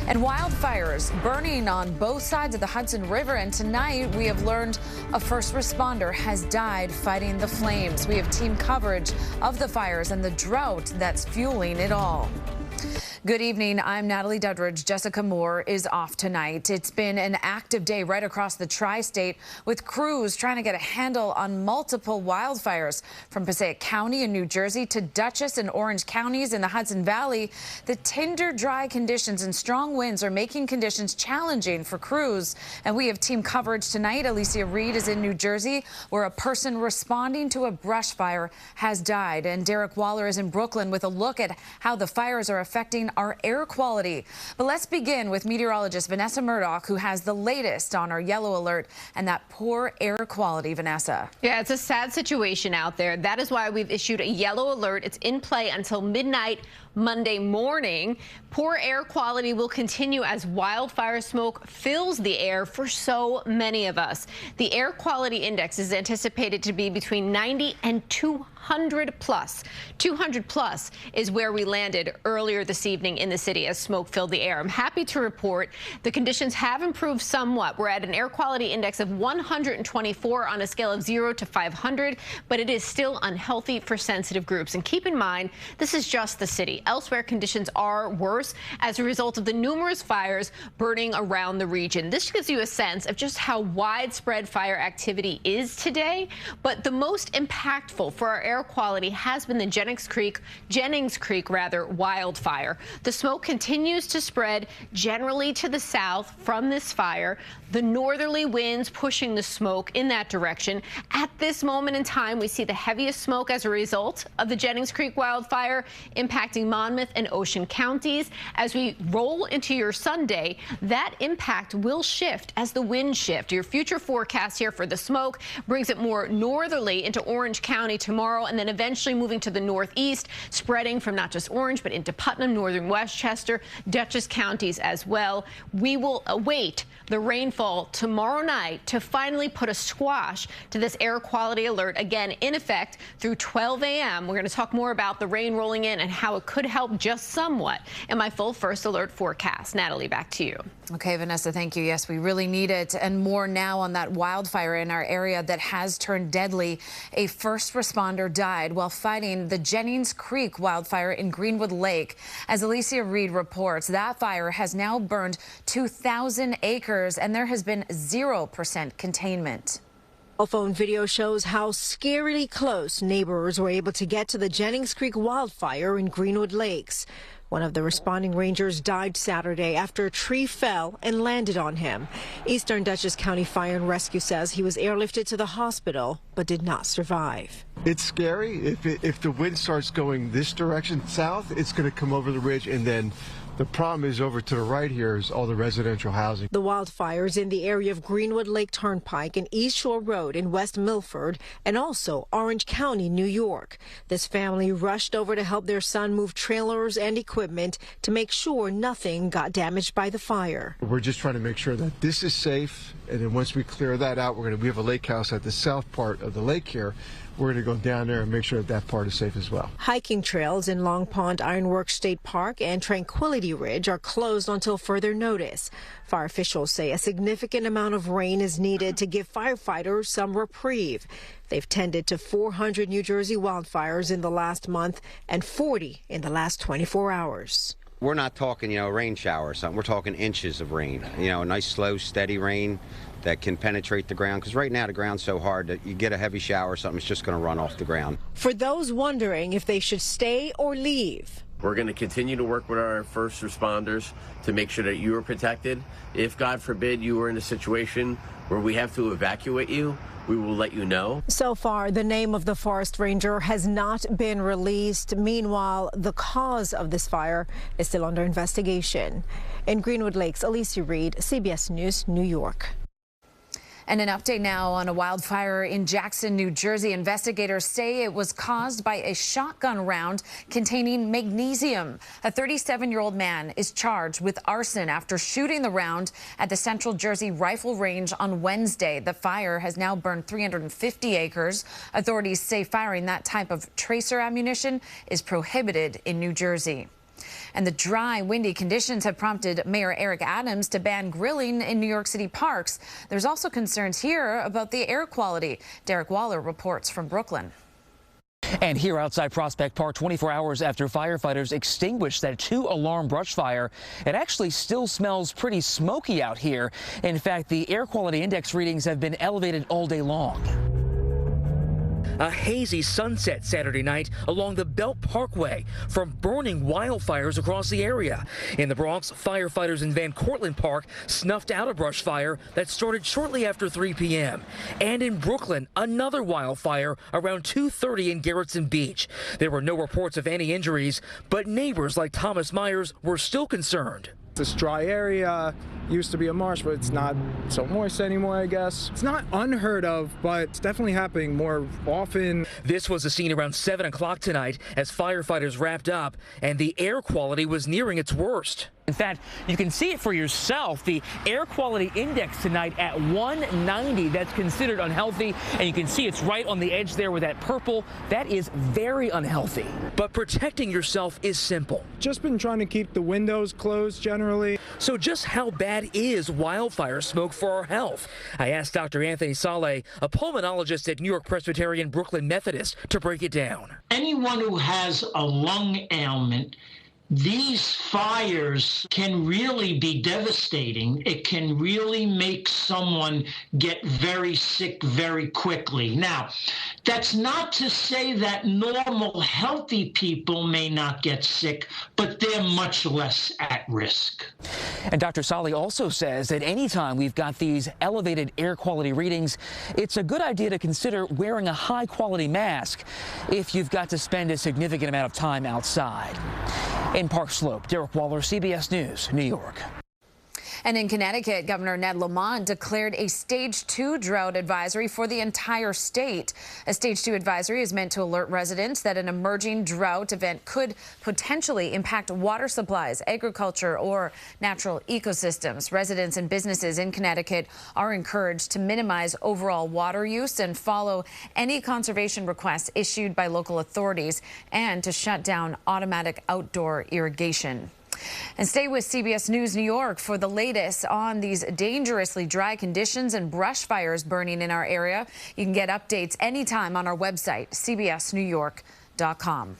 And wildfires burning on both sides of the Hudson River. And tonight we have learned a first responder has died fighting the flames. We have team coverage of the fires and the drought that's fueling it all. Good evening. I'm Natalie Duddridge. Jessica Moore is off tonight. It's been an active day right across the tri-state with crews trying to get a handle on multiple wildfires from Passaic County in New Jersey to Dutchess and Orange counties in the Hudson Valley. The Tinder dry conditions and strong winds are making conditions challenging for crews. And we have team coverage tonight. Alecia Reid is in New Jersey, where a person responding to a brush fire has died. And Derick is in Brooklyn with a look at how the fires are affecting our air quality. But let's begin with meteorologist Vanessa Murdock, who has the latest on our yellow alert and that poor air quality. Vanessa. Yeah, it's a sad situation out there. That is why we've issued a yellow alert. It's in play until midnight Monday morning. Poor air quality will continue as wildfire smoke fills the air for so many of us. The air quality index is anticipated to be between 90 and 200 plus. 200 plus is where we landed earlier this evening in the city as smoke filled the air. I'm happy to report the conditions have improved somewhat. We're at an air quality index of 124 on a scale of 0 to 500, but it is still unhealthy for sensitive groups. And keep in mind, this is just the city. Elsewhere, conditions are worse as a result of the numerous fires burning around the region. This gives you a sense of just how widespread fire activity is today. But the most impactful for our air quality has been the Jennings Creek wildfire. The smoke continues to spread generally to the south from this fire. The northerly winds pushing the smoke in that direction. At this moment in time, we see the heaviest smoke as a result of the Jennings Creek wildfire impacting Monmouth and Ocean counties. As we roll into your Sunday, that impact will shift as the winds shift. Your future forecast here for the smoke brings it more northerly into Orange County tomorrow, and then eventually moving to the northeast, spreading from not just Orange, but into Putnam, northern Westchester, Dutchess counties as well. We will await the rainfall tomorrow night to finally put a squash to this air quality alert, again in effect through 12 a.m. We're going to talk more about the rain rolling in and how it could help just somewhat in my full first alert forecast. Natalie, back to you. Okay, Vanessa, thank you. Yes, we really need it. And more now on that wildfire in our area that has turned deadly. A first responder died while fighting the Jennings Creek wildfire in Greenwood Lake. As Alecia Reid reports, that fire has now burned 2,000 acres and there has been 0% containment. Cell phone video shows how scarily close neighbors were able to get to the Jennings Creek wildfire in Greenwood Lakes. One of the responding rangers died Saturday after a tree fell and landed on him. Eastern Dutchess County Fire and Rescue says he was airlifted to the hospital but did not survive. It's scary. If the wind starts going this direction south, it's going to come over the ridge, and then the problem is over to the right here is all the residential housing. The wildfires in the area of Greenwood Lake Turnpike and East Shore Road in West Milford and also Orange County, New York. This family rushed over to help their son move trailers and equipment to make sure nothing got damaged by the fire. We're just trying to make sure that this is safe, and then once we clear that out, we have a lake house at the south part of the lake here. We're going to go down there and make sure that that part is safe as well. Hiking trails in Long Pond Ironworks State Park and Tranquility Ridge are closed until further notice. Fire officials say a significant amount of rain is needed to give firefighters some reprieve. They've tended to 400 New Jersey wildfires in the last month and 40 in the last 24 hours. We're not talking, a rain shower or something. We're talking inches of rain, a nice, slow, steady rain that can penetrate the ground, because right now the ground's so hard that you get a heavy shower or something, it's just going to run off the ground. For those wondering if they should stay or leave, we're going to continue to work with our first responders to make sure that you are protected. If, God forbid, you are in a situation where we have to evacuate you, we will let you know. So far, the name of the forest ranger has not been released. Meanwhile, the cause of this fire is still under investigation. In Greenwood Lakes, Alecia Reid, CBS News, New York. And an update now on a wildfire in Jackson, New Jersey. Investigators say it was caused by a shotgun round containing magnesium. A 37-year-old man is charged with arson after shooting the round at the Central Jersey Rifle Range on Wednesday. The fire has now burned 350 acres. Authorities say firing that type of tracer ammunition is prohibited in New Jersey. And the dry, windy conditions have prompted Mayor Eric Adams to ban grilling in New York City parks. There's also concerns here about the air quality. Derick reports from Brooklyn. And here outside Prospect Park, 24 hours after firefighters extinguished that 2-alarm brush fire, it actually still smells pretty smoky out here. In fact, the air quality index readings have been elevated all day long. A hazy sunset Saturday night along the Belt Parkway from burning wildfires across the area. In the Bronx, firefighters in Van Cortlandt Park snuffed out a brush fire that started shortly after 3 p.m. And in Brooklyn, another wildfire around 2:30 in Garrettson Beach. There were no reports of any injuries, but neighbors like Thomas Myers were still concerned. This dry area used to be a marsh, but it's not so moist anymore, I guess. It's not unheard of, but it's definitely happening more often. This was a scene around 7 o'clock tonight as firefighters wrapped up, and the air quality was nearing its worst. In fact, you can see it for yourself. The air quality index tonight at 190. That's considered unhealthy, and you can see it's right on the edge there with that purple. That is very unhealthy. But protecting yourself is simple. Just been trying to keep the windows closed generally. So just how bad is wildfire smoke for our health? I asked Dr. Anthony Saleh, a pulmonologist at New York Presbyterian Brooklyn Methodist, to break it down. Anyone who has a lung ailment, these fires can really be devastating. It can really make someone get very sick very quickly. Now, that's not to say that normal, healthy people may not get sick, but they're much less at risk. And Dr. Saleh also says that anytime we've got these elevated air quality readings, it's a good idea to consider wearing a high-quality mask if you've got to spend a significant amount of time outside. In Park Slope, Derick Waller, CBS News, New York. And in Connecticut, Governor Ned Lamont declared a Stage 2 drought advisory for the entire state. A Stage 2 advisory is meant to alert residents that an emerging drought event could potentially impact water supplies, agriculture, or natural ecosystems. Residents and businesses in Connecticut are encouraged to minimize overall water use and follow any conservation requests issued by local authorities and to shut down automatic outdoor irrigation. And stay with CBS News New York for the latest on these dangerously dry conditions and brush fires burning in our area. You can get updates anytime on our website, cbsnewyork.com.